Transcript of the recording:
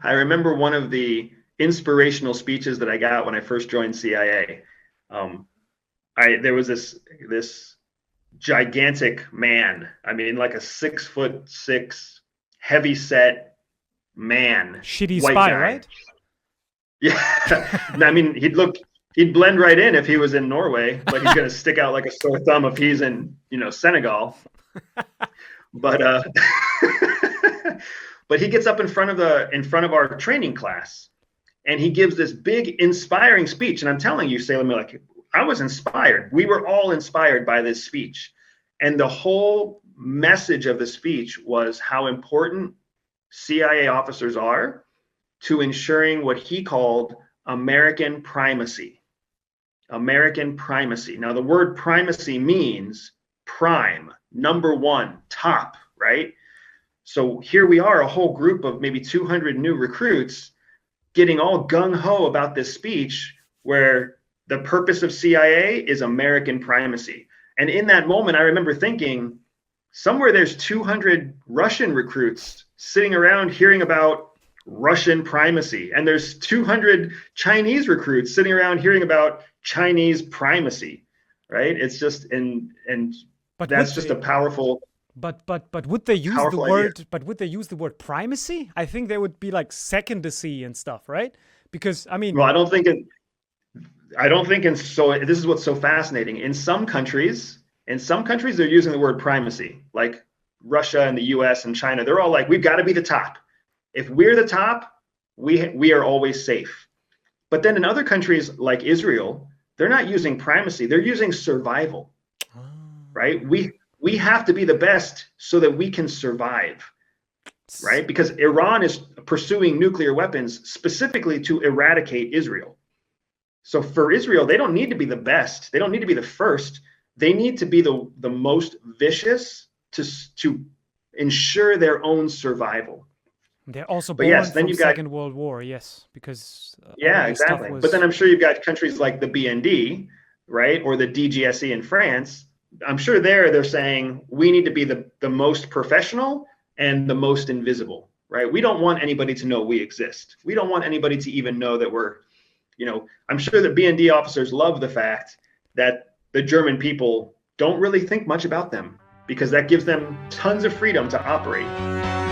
I remember one of the inspirational speeches that I got when I first joined CIA. Um, there was this gigantic man. I mean, like a 6'6", heavy set man, Shitty white spy, guy. right? Yeah, I mean, he'd blend right in if he was in Norway, but he's gonna stick out like a sore thumb if he's in, Senegal. But but he gets up in front of our training class, and he gives this big inspiring speech. And I'm telling you, Salem, like, I was inspired. We were all inspired by this speech. And the whole message of the speech was how important CIA officers are to ensuring what he called American primacy. American primacy. Now, the word primacy means prime, number one, top, right? So here we are, a whole group of maybe 200 new recruits getting all gung ho about this speech where the purpose of CIA is American primacy. And in that moment, I remember thinking, somewhere there's 200 Russian recruits sitting around hearing about Russian primacy, and there's 200 Chinese recruits sitting around hearing about Chinese primacy, right? It's just and But that's would just a they? powerful But would they use the powerful idea. word? But would they use the word primacy? I think they would be like secondacy and stuff, right? Because I mean, Well, I don't think in so this is what's so fascinating. In some countries they're using the word primacy, like Russia and the US and China. They're all like, we've got to be the top. If we're the top, we are always safe. But then in other countries like Israel, they're not using primacy, they're using survival, right? We have to be the best so that we can survive, right? Because Iran is pursuing nuclear weapons specifically to eradicate Israel. So for Israel, they don't need to be the best. They don't need to be the first. They need to be the most vicious to ensure their own survival. they're also But born yes, then from you've got, Second World War, yes, because all yeah, this stuff exactly. But then was. I'm sure you've got countries like the BND, right, or the DGSE in France. I'm sure they're saying we need to be the most professional and the most invisible, right? We don't want anybody to know we exist. We don't want anybody to even know that I'm sure that BND officers love the fact that the German people don't really think much about them because that gives them tons of freedom to operate.